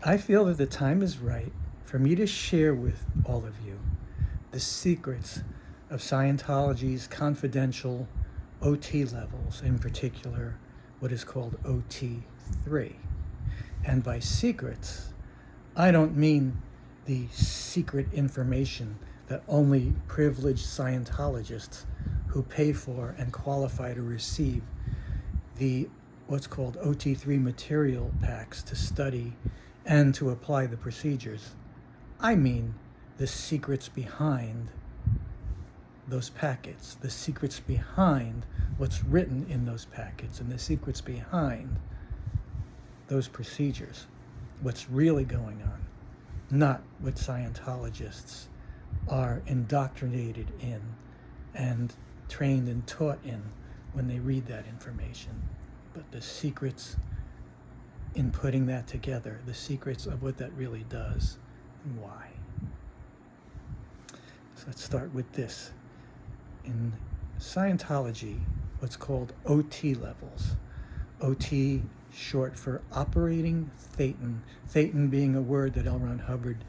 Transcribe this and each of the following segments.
I feel that the time is right for me to share with all of you the secrets of Scientology's confidential OT levels, in particular, what is called OT3. And by secrets, I don't mean the secret information that only privileged Scientologists who pay for and qualify to receive the what's called OT3 material packs to study and to apply the procedures. I mean the secrets behind those packets, the secrets behind what's written in those packets, and the secrets behind those procedures, what's really going on, not what Scientologists are indoctrinated in and trained and taught in when they read that information, but the secrets in putting that together, the secrets of what that really does and why. So let's start with this. In Scientology, what's called OT levels. OT, short for operating thetan. Thetan being a word that L Ron Hubbard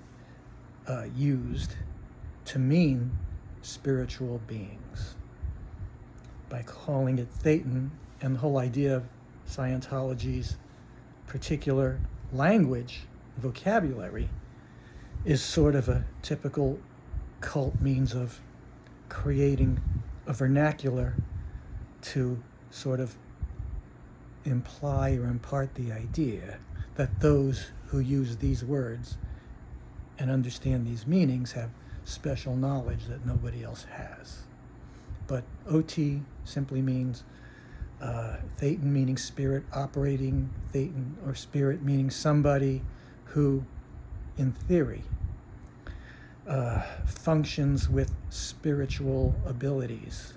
used to mean spiritual beings. By calling it thetan, and the whole idea of Scientology's particular language, vocabulary, is sort of a typical cult means of creating a vernacular to sort of imply or impart the idea that those who use these words and understand these meanings have special knowledge that nobody else has. But OT simply means thetan meaning spirit, operating thetan, or spirit meaning somebody who, in theory, functions with spiritual abilities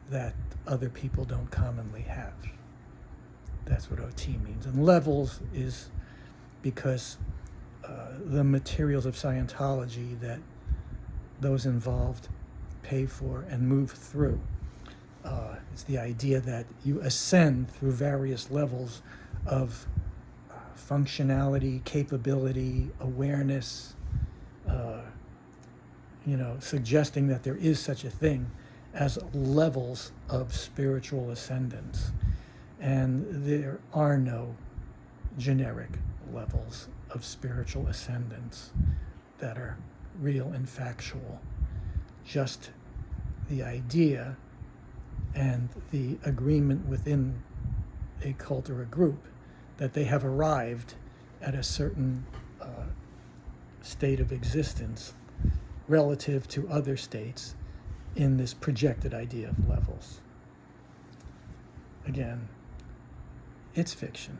that other people don't commonly have. That's what OT means. And levels is because the materials of Scientology that those involved pay for and move through. It's the idea that you ascend through various levels of functionality, capability, awareness, suggesting that there is such a thing as levels of spiritual ascendance. And there are no generic levels of spiritual ascendance that are real and factual. Just the idea and the agreement within a cult or a group that they have arrived at a certain state of existence relative to other states in this projected idea of levels. Again, it's fiction.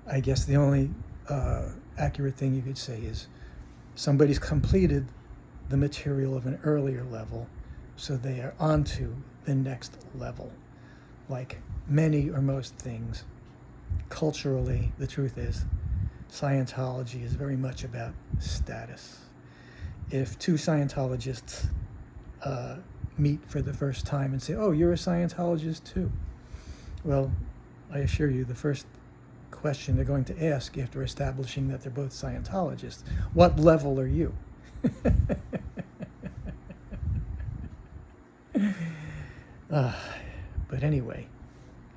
I guess the only accurate thing you could say is somebody's completed the material of an earlier level, so they are onto the next level. Like many or most things, culturally, the truth is, Scientology is very much about status. If two Scientologists meet for the first time and say, "Oh, you're a Scientologist too," well, I assure you, the first question they're going to ask after establishing that they're both Scientologists, what level are you? But anyway,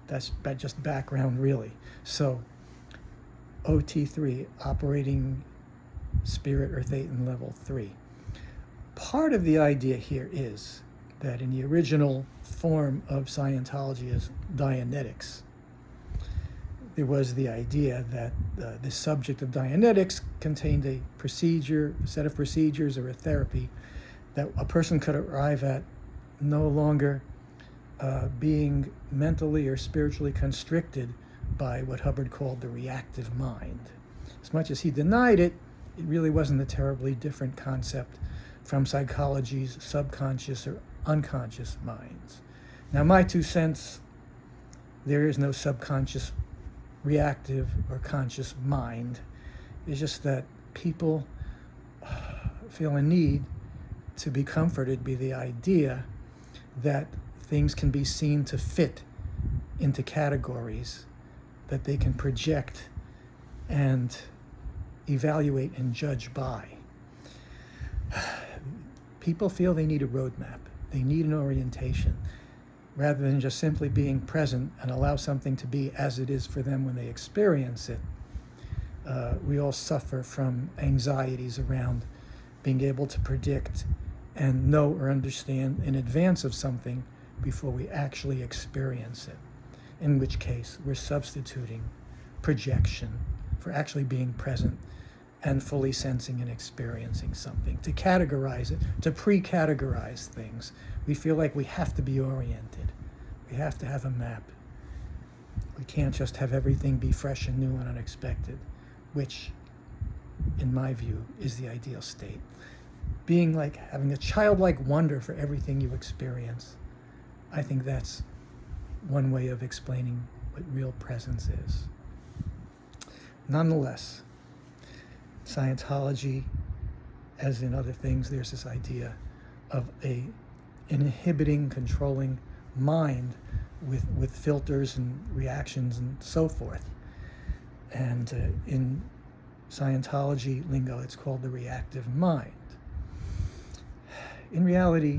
that's just background, really. So, OT3, operating spirit or thetan level 3. Part of the idea here is that in the original form of Scientology as Dianetics, there was the idea that the subject of Dianetics contained a procedure, a set of procedures, or a therapy that a person could arrive at no longer being mentally or spiritually constricted by what Hubbard called the reactive mind. As much as he denied it, it really wasn't a terribly different concept from psychology's subconscious or unconscious minds. Now, my 2 cents, there is no subconscious, reactive, or conscious mind. It's just that people feel a need to be comforted by the idea that things can be seen to fit into categories that they can project and evaluate and judge by. People feel they need a roadmap. They need an orientation, rather than just simply being present and allow something to be as it is for them when they experience it. We all suffer from anxieties around being able to predict and know or understand in advance of something before we actually experience it, in which case we're substituting projection for actually being present and fully sensing and experiencing something. To categorize it, to pre-categorize things, we feel like we have to be oriented. We have to have a map. We can't just have everything be fresh and new and unexpected, which, in my view, is the ideal state. Being like having a childlike wonder for everything you experience. I think that's one way of explaining what real presence is. Nonetheless, Scientology, as in other things, there's this idea of an inhibiting, controlling mind with filters and reactions and so forth. And in Scientology lingo, it's called the reactive mind. In reality,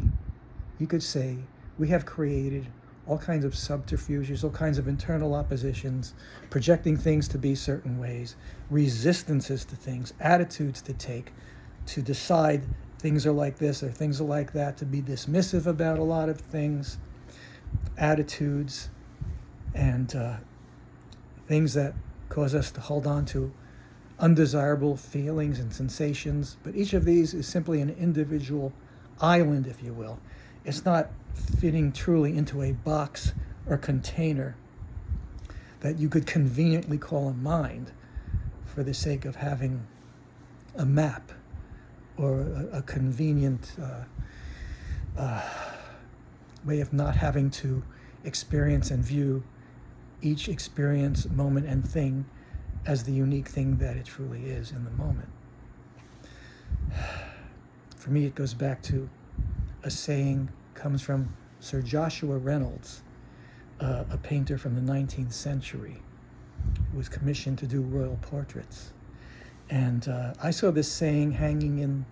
you could say we have created all kinds of subterfuges, all kinds of internal oppositions, projecting things to be certain ways, resistances to things, attitudes to take, to decide things are like this or things are like that, to be dismissive about a lot of things, attitudes, and things that cause us to hold on to undesirable feelings and sensations. But each of these is simply an individual island, if you will. It's not fitting truly into a box or container that you could conveniently call a mind for the sake of having a map or a convenient way of not having to experience and view each experience, moment, and thing as the unique thing that it truly is in the moment. For me, it goes back to a saying, comes from Sir Joshua Reynolds, a painter from the 19th century, who was commissioned to do royal portraits. And I saw this saying hanging in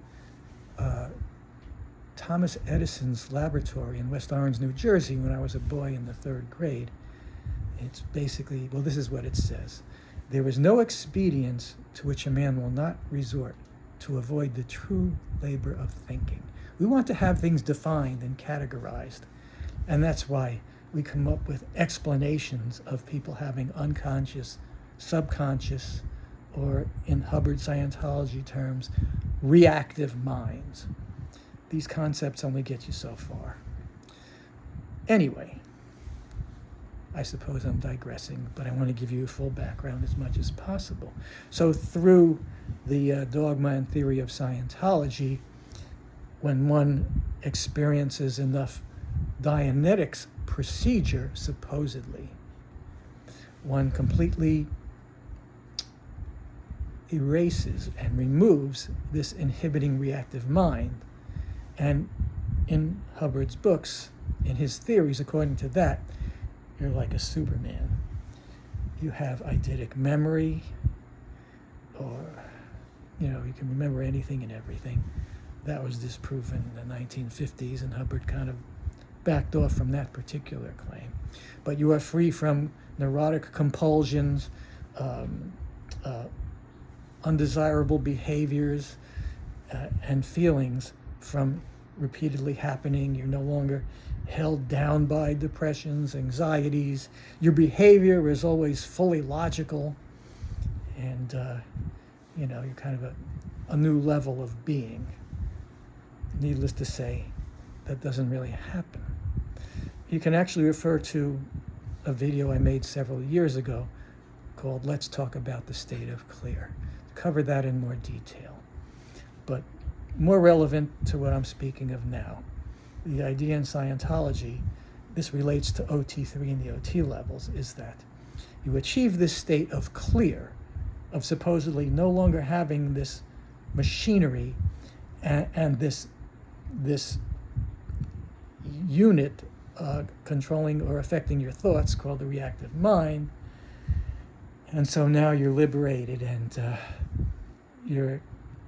Thomas Edison's laboratory in West Orange, New Jersey, when I was a boy in the 3rd grade. It's basically, well, this is what it says. There is no expedience to which a man will not resort to avoid the true labor of thinking. We want to have things defined and categorized. And that's why we come up with explanations of people having unconscious, subconscious, or in Hubbard Scientology terms, reactive minds. These concepts only get you so far. Anyway, I suppose I'm digressing, but I want to give you a full background as much as possible. So through the dogma and theory of Scientology, when one experiences enough Dianetics procedure, supposedly, one completely erases and removes this inhibiting reactive mind. And in Hubbard's books, in his theories, according to that, you're like a Superman. You have eidetic memory, or, you can remember anything and everything. That was disproven in the 1950s, and Hubbard kind of backed off from that particular claim. But you are free from neurotic compulsions, undesirable behaviors, and feelings from repeatedly happening. You're no longer held down by depressions, anxieties. Your behavior is always fully logical, and you're kind of a new level of being. Needless to say, that doesn't really happen. You can actually refer to a video I made several years ago called Let's Talk About the State of Clear. Cover that in more detail. But more relevant to what I'm speaking of now, the idea in Scientology, this relates to OT3 and the OT levels, is that you achieve this state of clear, of supposedly no longer having this machinery and this unit controlling or affecting your thoughts called the reactive mind. And so now you're liberated and you're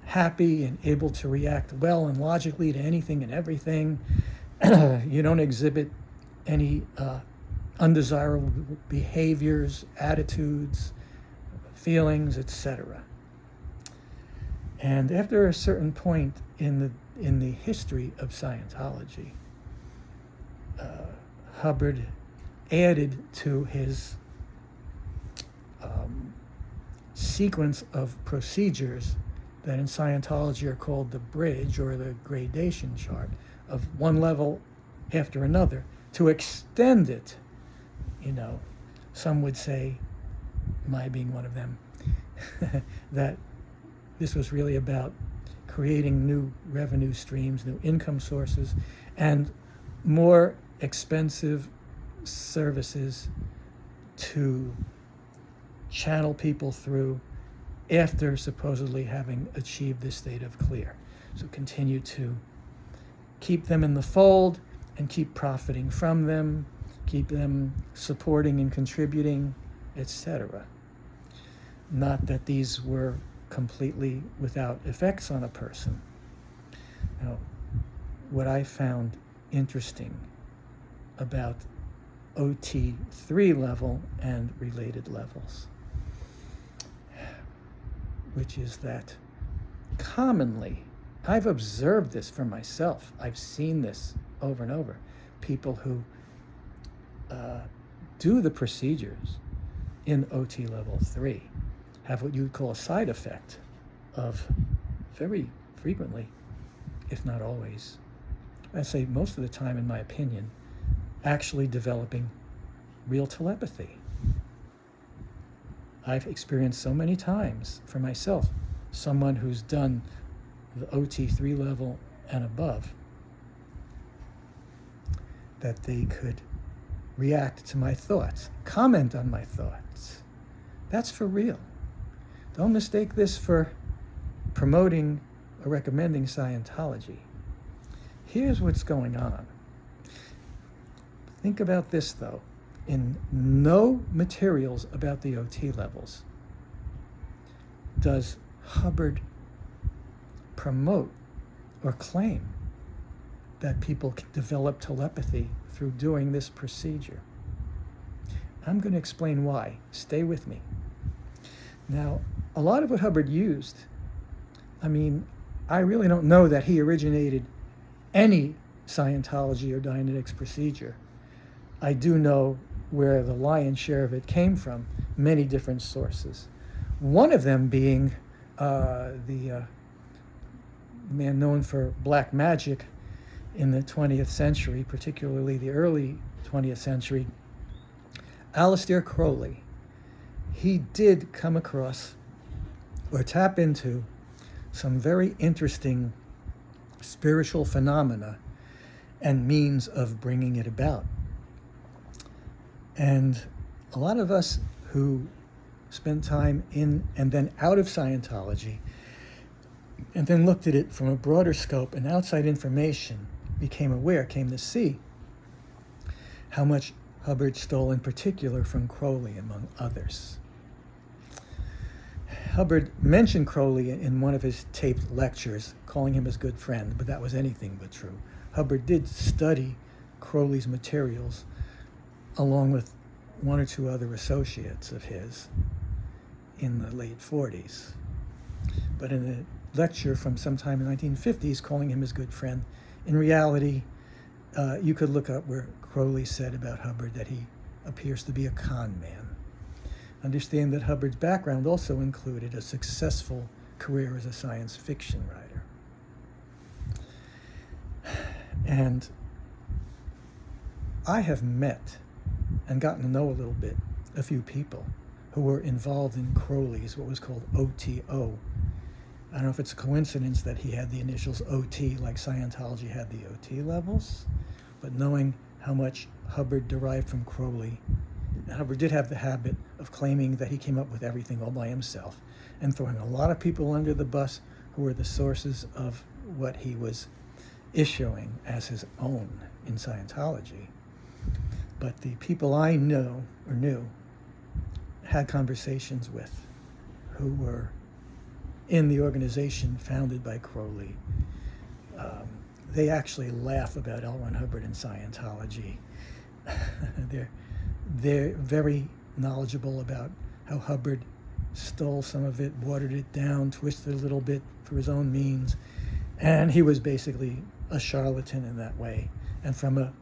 happy and able to react well and logically to anything and everything. You don't exhibit any undesirable behaviors, attitudes, feelings, etc. And after a certain point in the history of Scientology, Hubbard added to his sequence of procedures that in Scientology are called the bridge or the gradation chart of one level after another to extend it. Some would say, my being one of them, that this was really about creating new revenue streams, new income sources, and more expensive services to channel people through after supposedly having achieved this state of clear. So continue to keep them in the fold and keep profiting from them, keep them supporting and contributing, etc. Not that these were completely without effects on a person. Now, what I found interesting about OT3 level and related levels, which is that commonly, I've observed this for myself, I've seen this over and over, people who do the procedures in OT level 3 have what you would call a side effect of very frequently, if not always, I'd say most of the time in my opinion, actually developing real telepathy. I've experienced so many times for myself, someone who's done the OT3 level and above, that they could react to my thoughts, comment on my thoughts. That's for real. Don't mistake this for promoting or recommending Scientology. Here's what's going on. Think about this, though. In no materials about the OT levels does Hubbard promote or claim that people can develop telepathy through doing this procedure. I'm going to explain why. Stay with me. Now, a lot of what Hubbard used, I really don't know that he originated any Scientology or Dianetics procedure. I do know where the lion's share of it came from, many different sources. One of them being the man known for black magic in the 20th century, particularly the early 20th century, Aleister Crowley. He did come across or tap into some very interesting spiritual phenomena and means of bringing it about. And a lot of us who spent time in and then out of Scientology and then looked at it from a broader scope and outside information came to see how much Hubbard stole in particular from Crowley, among others. Hubbard mentioned Crowley in one of his taped lectures, calling him his good friend, but that was anything but true. Hubbard did study Crowley's materials along with one or two other associates of his in the late 40s. But in a lecture from sometime in the 1950s, calling him his good friend, in reality, you could look up where Crowley said about Hubbard that he appears to be a con man. Understand that Hubbard's background also included a successful career as a science fiction writer. And I have met and gotten to know a few people who were involved in Crowley's, what was called OTO. I don't know if it's a coincidence that he had the initials OT like Scientology had the OT levels, but knowing how much Hubbard derived from Crowley, Hubbard did have the habit of claiming that he came up with everything all by himself and throwing a lot of people under the bus who were the sources of what he was issuing as his own in Scientology. But the people I know or knew had conversations with who were in the organization founded by Crowley, they actually laugh about L Ron Hubbard and Scientology. They're very knowledgeable about how Hubbard stole some of it, watered it down, twisted it a little bit for his own means, and he was basically a charlatan in that way. And from a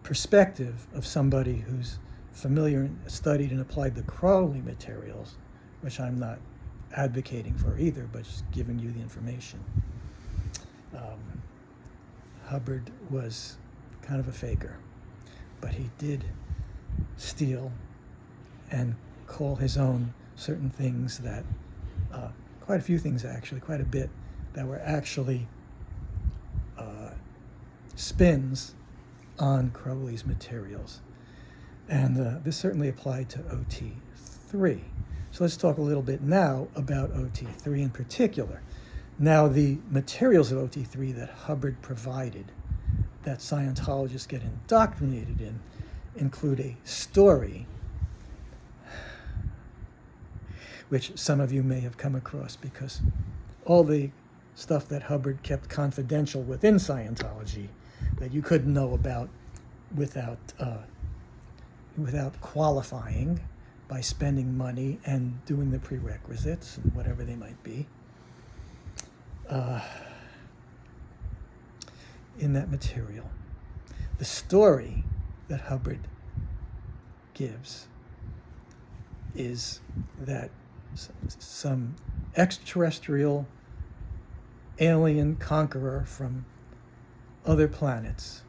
perspective of somebody who's familiar and studied and applied the Crowley materials, which I'm not advocating for either, but just giving you the information. Hubbard was kind of a faker, but he did steal and call his own certain things that, quite a few things actually, quite a bit, that were actually spins on Crowley's materials. And this certainly applied to OT3. So let's talk a little bit now about OT3 in particular. Now, the materials of OT3 that Hubbard provided, that Scientologists get indoctrinated in, include a story, which some of you may have come across, because all the stuff that Hubbard kept confidential within Scientology that you couldn't know about without qualifying by spending money and doing the prerequisites and whatever they might be. In that material, the story that Hubbard gives is that some extraterrestrial alien conqueror from other planets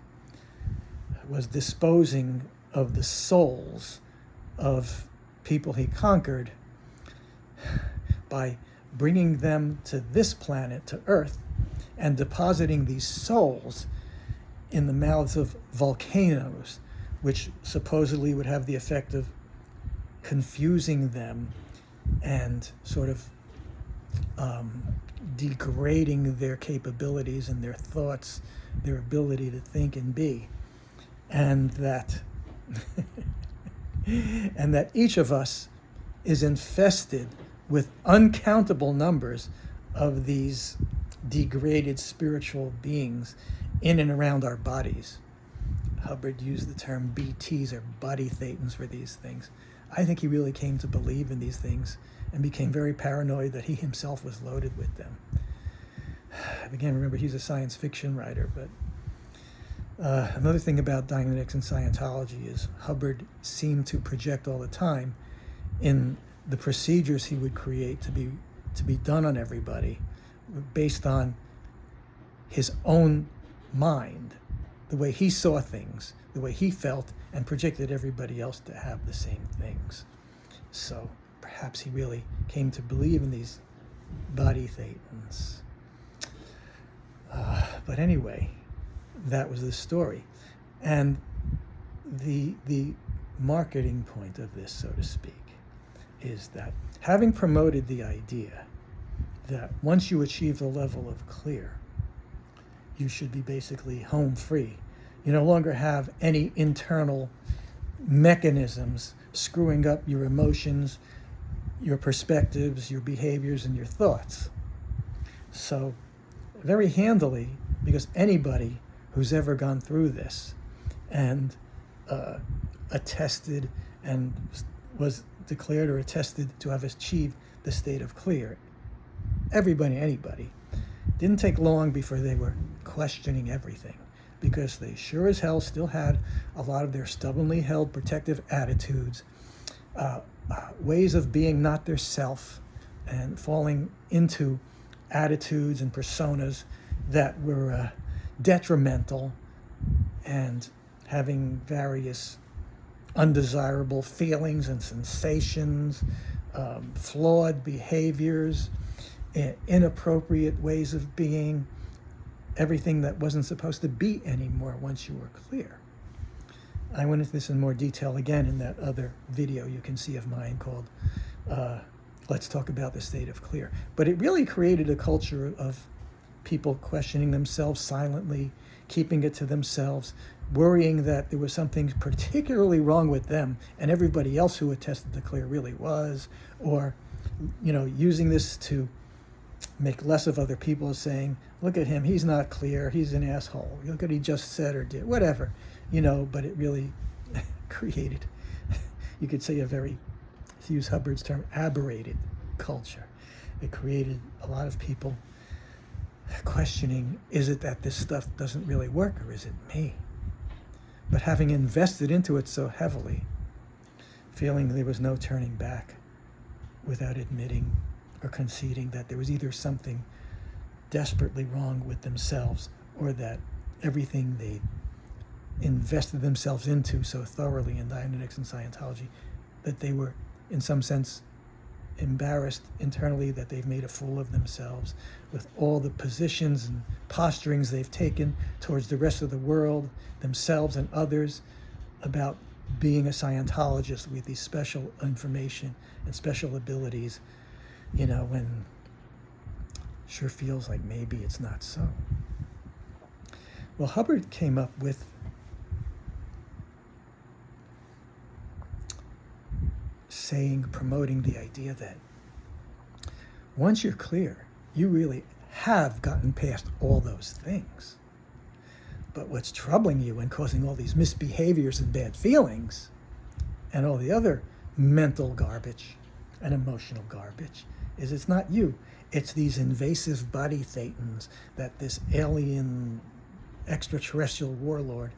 was disposing of the souls of people he conquered by bringing them to this planet, to Earth, and depositing these souls in the mouths of volcanoes, which supposedly would have the effect of confusing them and sort of degrading their capabilities and their thoughts, their ability to think and be, and that and that each of us is infested with uncountable numbers of these degraded spiritual beings in and around our bodies. Hubbard used the term BTs, or body thetans, for these things. I think he really came to believe in these things and became very paranoid that he himself was loaded with them. Again, remember, he's a science fiction writer, but another thing about Dianetics and Scientology is Hubbard seemed to project all the time in the procedures he would create to be done on everybody based on his own mind, the way he saw things, the way he felt, and projected everybody else to have the same things. So perhaps he really came to believe in these body thetans. But anyway, that was the story. And the marketing point of this, so to speak, is that having promoted the idea that once you achieve the level of clear, you should be basically home free. You no longer have any internal mechanisms screwing up your emotions, your perspectives, your behaviors, and your thoughts. So very handily, because anybody who's ever gone through this and attested and was declared or attested to have achieved the state of clear, anybody, didn't take long before they were questioning everything, because they sure as hell still had a lot of their stubbornly held protective attitudes, ways of being not their self, and falling into attitudes and personas that were detrimental, and having various undesirable feelings and sensations, flawed behaviors, inappropriate ways of being, everything that wasn't supposed to be anymore once you were clear. I went into this in more detail again in that other video you can see of mine called Let's Talk About the State of Clear. But it really created a culture of people questioning themselves silently, keeping it to themselves, worrying that there was something particularly wrong with them and everybody else who attested to clear really was, or, using this to make less of other people, saying, look at him, he's not clear, he's an asshole, look at what he just said or did, whatever, but it really created, you could say, a very, to use Hubbard's term, aberrated culture. It created a lot of people questioning, is it that this stuff doesn't really work, or is it me? But having invested into it so heavily, feeling there was no turning back without admitting or conceding that there was either something desperately wrong with themselves, or that everything they invested themselves into so thoroughly in Dianetics and Scientology, that they were, in some sense, embarrassed internally that they've made a fool of themselves with all the positions and posturings they've taken towards the rest of the world, themselves and others, about being a Scientologist with these special information and special abilities, when sure feels like maybe it's not so. Well, Hubbard came up with promoting the idea that once you're clear, you really have gotten past all those things. But what's troubling you and causing all these misbehaviors and bad feelings and all the other mental garbage and emotional garbage is it's not you. It's these invasive body thetans that this alien extraterrestrial warlord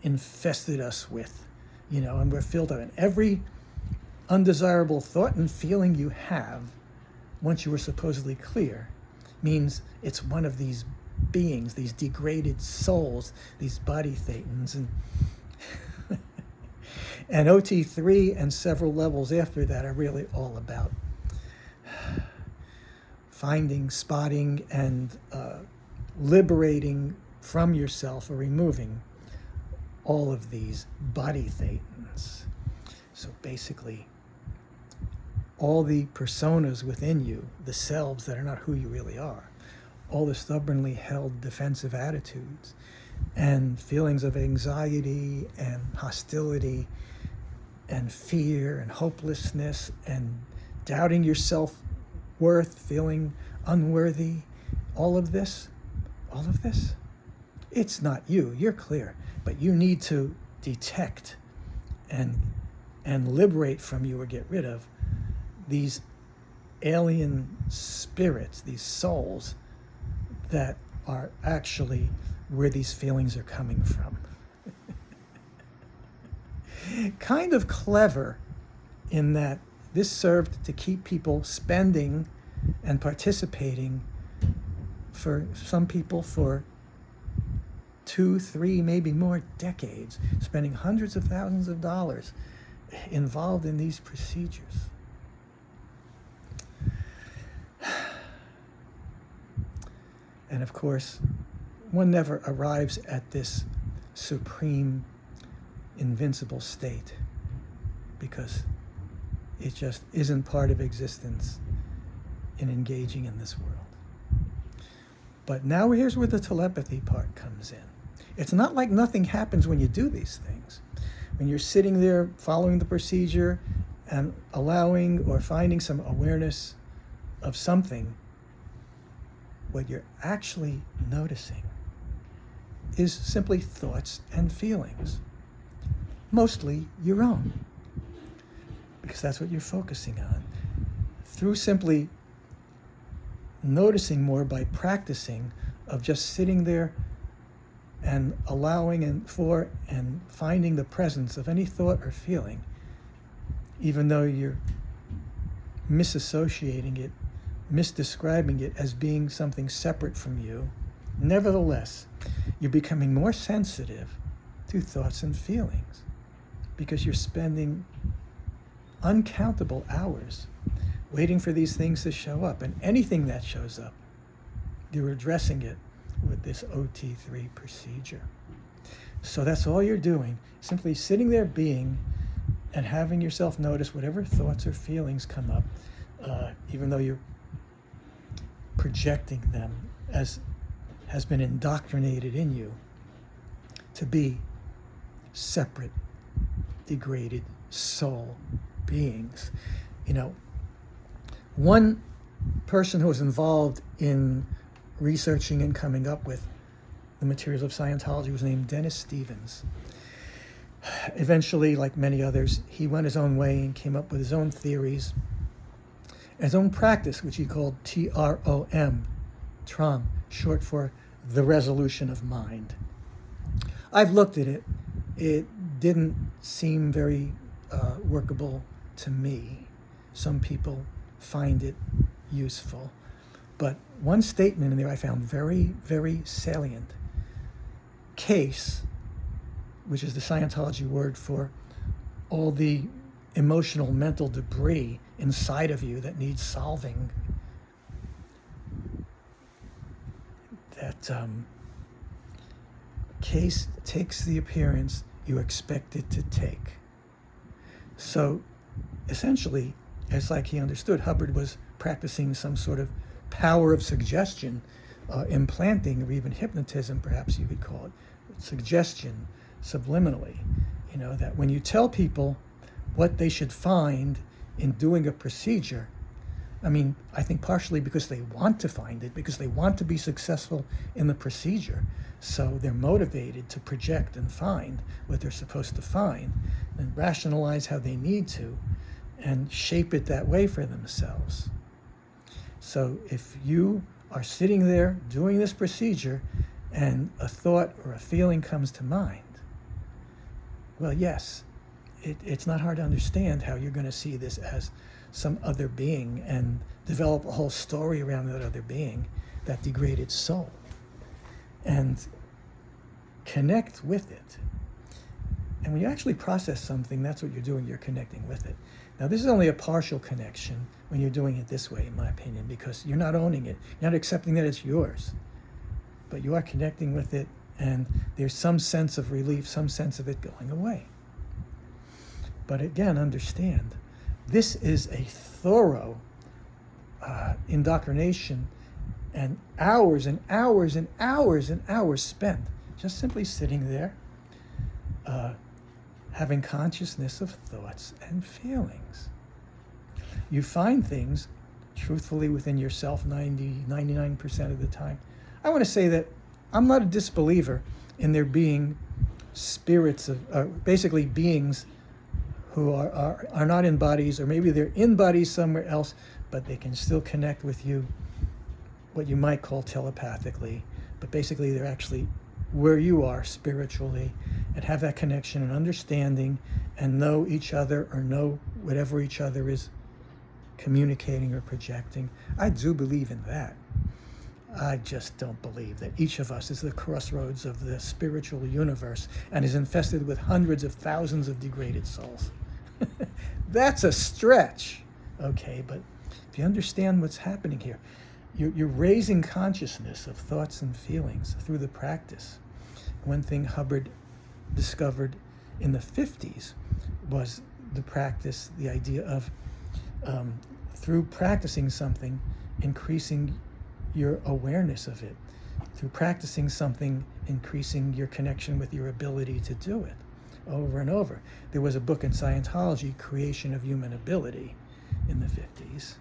infested us with, and we're filled up. And every undesirable thought and feeling you have once you were supposedly clear means it's one of these beings, these degraded souls, these body thetans. And OT3 and several levels after that are really all about finding, spotting, and liberating from yourself, or removing all of these body thetans. So basically, all the personas within you, the selves that are not who you really are, all the stubbornly held defensive attitudes and feelings of anxiety and hostility and fear and hopelessness and doubting your self-worth, feeling unworthy, all of this, it's not you. You're clear, but you need to detect and liberate from you, or get rid of, these alien spirits, these souls that are actually where these feelings are coming from. Kind of clever in that this served to keep people spending and participating, for some people, for 2, 3, maybe more decades, spending hundreds of thousands of dollars involved in these procedures. And of course, one never arrives at this supreme, invincible state, because it just isn't part of existence in engaging in this world. But now here's where the telepathy part comes in. It's not like nothing happens when you do these things. When you're sitting there following the procedure and allowing or finding some awareness of something, what you're actually noticing is simply thoughts and feelings, mostly your own, because that's what you're focusing on. Through simply noticing more by practicing of just sitting there and allowing and finding the presence of any thought or feeling, even though you're misassociating it, misdescribing it as being something separate from you, nevertheless, you're becoming more sensitive to thoughts and feelings, because you're spending uncountable hours waiting for these things to show up. And anything that shows up, you're addressing it with this OT3 procedure. So that's all you're doing, simply sitting there being and having yourself notice whatever thoughts or feelings come up, even though you're projecting them, as has been indoctrinated in you, to be separate, degraded soul beings. You know, one person who was involved in researching and coming up with the materials of Scientology was named Dennis Stevens. Eventually, like many others, he went his own way and came up with his own theories, his own practice, which he called TROM, TROM, short for the resolution of mind. I've looked at it. It didn't seem very workable to me. Some people find it useful. But one statement in there I found very, very salient. Case, which is the Scientology word for all the emotional, mental debris inside of you that needs solving, that case takes the appearance you expect it to take. So essentially, it's like he understood Hubbard was practicing some sort of power of suggestion, implanting, or even hypnotism, perhaps you could call it, suggestion, subliminally. You know, that when you tell people what they should find in doing a procedure, I mean, I think partially because they want to find it, because they want to be successful in the procedure. So they're motivated to project and find what they're supposed to find and rationalize how they need to and shape it that way for themselves. So if you are sitting there doing this procedure and a thought or a feeling comes to mind, well, yes, it's not hard to understand how you're going to see this as some other being and develop a whole story around that other being, that degraded soul, and connect with it. And when you actually process something, that's what you're doing, you're connecting with it. Now, this is only a partial connection when you're doing it this way, in my opinion, because you're not owning it. You're not accepting that it's yours. But you are connecting with it, and there's some sense of relief, some sense of it going away. But again, understand, this is a thorough indoctrination, and hours and hours and hours and hours spent just simply sitting there, having consciousness of thoughts and feelings. You find things truthfully within yourself 99% of the time. I want to say that I'm not a disbeliever in there being spirits of, basically beings who are not in bodies, or maybe they're in bodies somewhere else, but they can still connect with you, what you might call telepathically, but basically they're actually where you are spiritually, and have that connection and understanding and know each other, or know whatever each other is communicating or projecting. I do believe in that. I just don't believe that each of us is the crossroads of the spiritual universe and is infested with hundreds of thousands of degraded souls. That's a stretch, okay? But if you understand what's happening here, you're raising consciousness of thoughts and feelings through the practice. One thing Hubbard discovered in the 50s was the practice, the idea of through practicing something, increasing your awareness of it. Through practicing something, increasing your connection with your ability to do it over and over. There was a book in Scientology, Creation of Human Ability, in the 50s.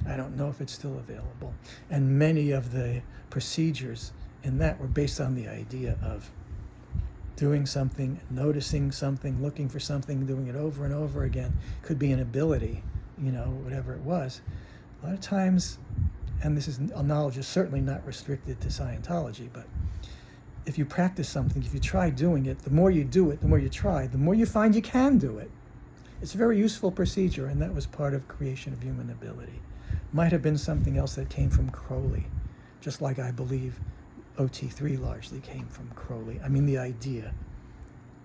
I don't know if it's still available. And many of the procedures in that were based on the idea of doing something, noticing something, looking for something, doing it over and over again. Could be an ability, you know, whatever it was. A lot of times, and this is, knowledge is certainly not restricted to Scientology, but if you practice something, if you try doing it, the more you do it, the more you try, the more you find you can do it. It's a very useful procedure, and that was part of Creation of Human Ability. Might have been something else that came from Crowley, just like I believe OT3 largely came from Crowley. I mean, the idea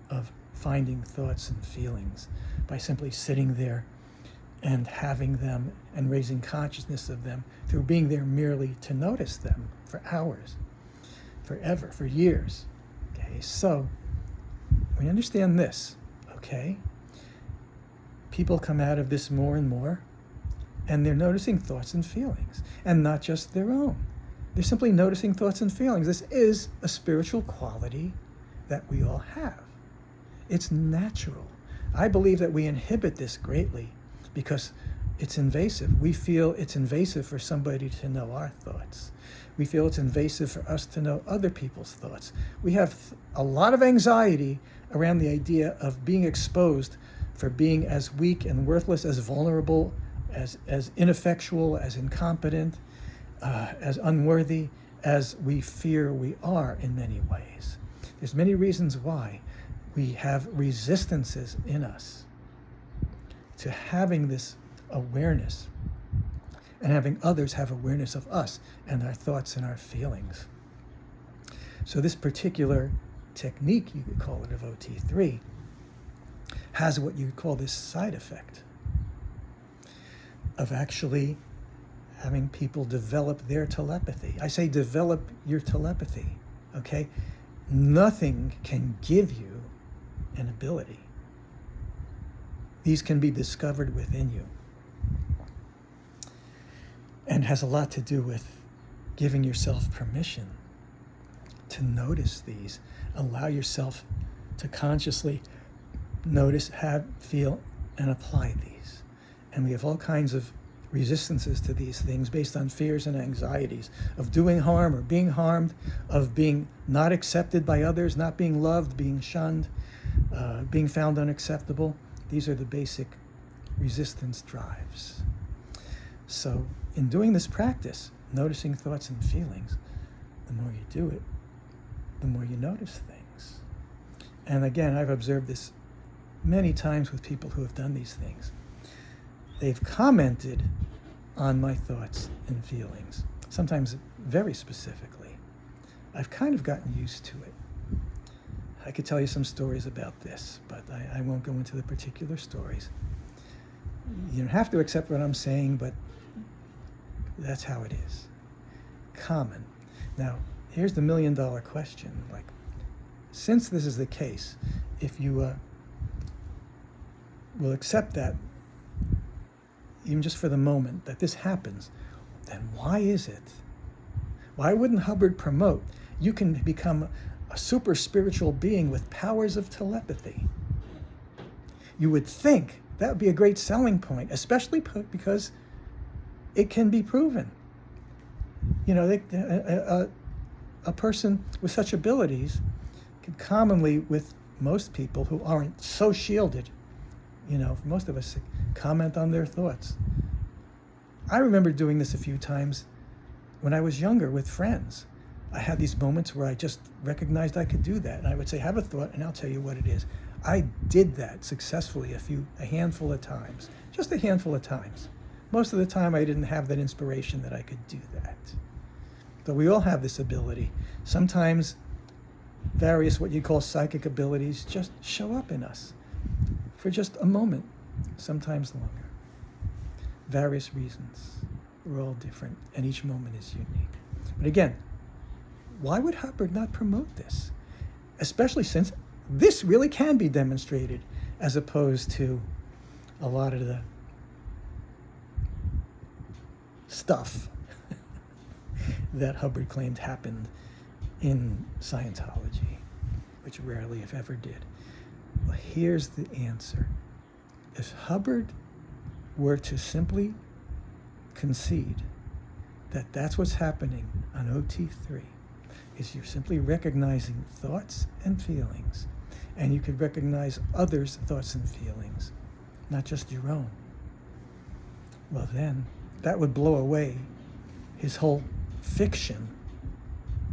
of finding thoughts and feelings by simply sitting there and having them and raising consciousness of them through being there merely to notice them for hours, forever, for years. Okay, so we understand this, okay? People come out of this more and more, And they're noticing thoughts and feelings, and not just their own. They're simply noticing thoughts and feelings. This is a spiritual quality that we all have. It's natural. I believe that we inhibit this greatly because it's invasive. We feel it's invasive for somebody to know our thoughts. We feel it's invasive for us to know other people's thoughts. We have a lot of anxiety around the idea of being exposed for being as weak and worthless, as vulnerable, as ineffectual, as incompetent, as unworthy as we fear we are in many ways. There's many reasons why we have resistances in us to having this awareness and having others have awareness of us and our thoughts and our feelings. So this particular technique, you could call it, of OT3, has what you call this side effect of actually having people develop their telepathy. I say develop your telepathy, okay? Nothing can give you an ability. These can be discovered within you. And has a lot to do with giving yourself permission to notice these. Allow yourself to consciously notice, have, feel, and apply these. And we have all kinds of resistances to these things based on fears and anxieties of doing harm or being harmed, of being not accepted by others, not being loved, being shunned, being found unacceptable. These are the basic resistance drives. So in doing this practice, noticing thoughts and feelings, the more you do it, the more you notice things. And again, I've observed this many times with people who have done these things. They've commented on my thoughts and feelings, sometimes very specifically. I've kind of gotten used to it. I could tell you some stories about this, but I won't go into the particular stories. You don't have to accept what I'm saying, but that's how it is. Common. Now, here's the million-dollar question. Like, since this is the case, if you will accept that, even just for the moment, that this happens, then why is it? Why wouldn't Hubbard promote you can become a super spiritual being with powers of telepathy? You would think that would be a great selling point, especially because it can be proven. You know, a person with such abilities can commonly, with most people who aren't so shielded, you know, most of us comment on their thoughts. I remember doing this a few times when I was younger with friends. I had these moments where I just recognized I could do that. And I would say, have a thought, and I'll tell you what it is. I did that successfully a handful of times, just a handful of times. Most of the time, I didn't have that inspiration that I could do that. But we all have this ability. Sometimes various what you call psychic abilities just show up in us for just a moment, sometimes longer. Various reasons. We're all different, and each moment is unique. But again, why would Hubbard not promote this? Especially since this really can be demonstrated, as opposed to a lot of the stuff that Hubbard claimed happened in Scientology, which rarely, if ever, did. Well, here's the answer. If Hubbard were to simply concede that that's what's happening on OT3, is you're simply recognizing thoughts and feelings, and you could recognize others' thoughts and feelings, not just your own. Well, then that would blow away his whole fiction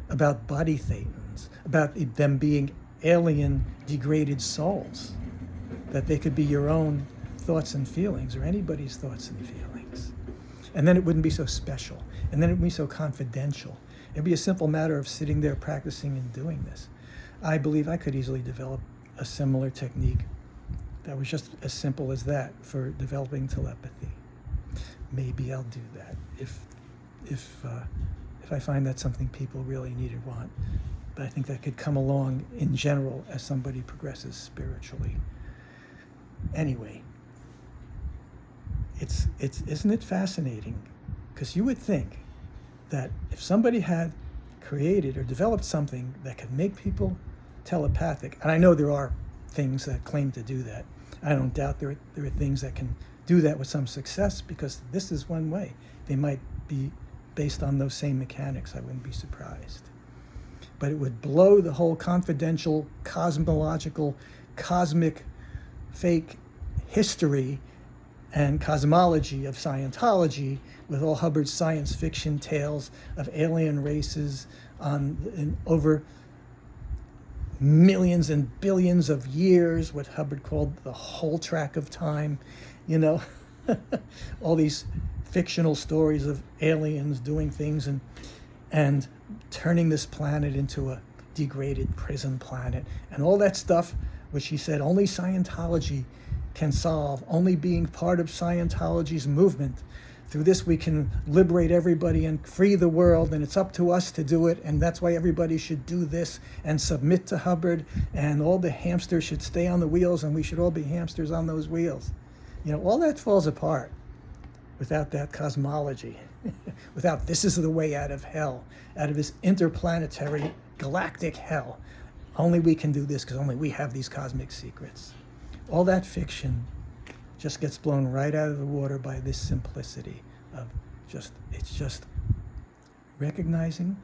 about body thetans, about them being alien, degraded souls, that they could be your own thoughts and feelings or anybody's thoughts and feelings. And then it wouldn't be so special, and then it would be so confidential. It'd be a simple matter of sitting there practicing and doing this. I believe I could easily develop a similar technique that was just as simple as that for developing telepathy. Maybe I'll do that if I find that's something people really need or want. But I think that could come along in general as somebody progresses spiritually. Anyway, it's isn't it fascinating? Because you would think that if somebody had created or developed something that could make people telepathic, and I know there are things that claim to do that. I don't doubt there are things that can do that with some success, because this is one way. They might be based on those same mechanics. I wouldn't be surprised. But it would blow the whole confidential, cosmological, cosmic, fake history and cosmology of Scientology, with all Hubbard's science fiction tales of alien races over millions and billions of years, what Hubbard called the whole track of time, all these fictional stories of aliens doing things and turning this planet into a degraded prison planet, and all that stuff, which he said only Scientology can solve, only being part of Scientology's movement. Through this we can liberate everybody and free the world, and it's up to us to do it, and that's why everybody should do this and submit to Hubbard, and all the hamsters should stay on the wheels, and we should all be hamsters on those wheels. All that falls apart without that cosmology, without this is the way out of hell, out of this interplanetary galactic hell. Only we can do this because only we have these cosmic secrets. All that fiction just gets blown right out of the water by this simplicity of it's just recognizing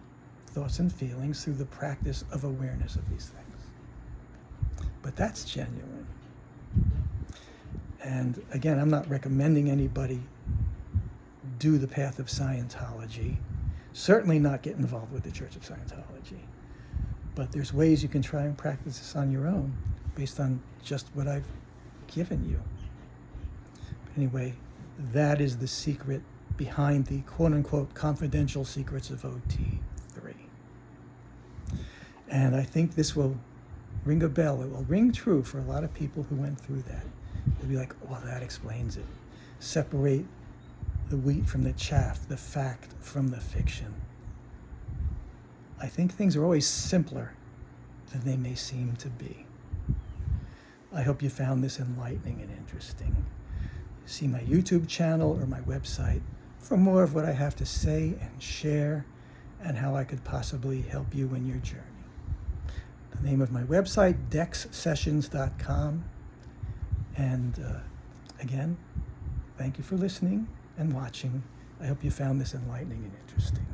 thoughts and feelings through the practice of awareness of these things. But that's genuine. And again, I'm not recommending anybody do the path of Scientology. Certainly not get involved with the Church of Scientology. But there's ways you can try and practice this on your own based on just what I've given you. But anyway, that is the secret behind the quote-unquote confidential secrets of OT3. And I think this will ring a bell. It will ring true for a lot of people who went through that. They'll be like, well, that explains it. Separate the wheat from the chaff, the fact from the fiction. I think things are always simpler than they may seem to be. I hope you found this enlightening and interesting. See my YouTube channel or my website for more of what I have to say and share, and how I could possibly help you in your journey. The name of my website, dexsessions.com. And again, thank you for listening and watching. I hope you found this enlightening and interesting.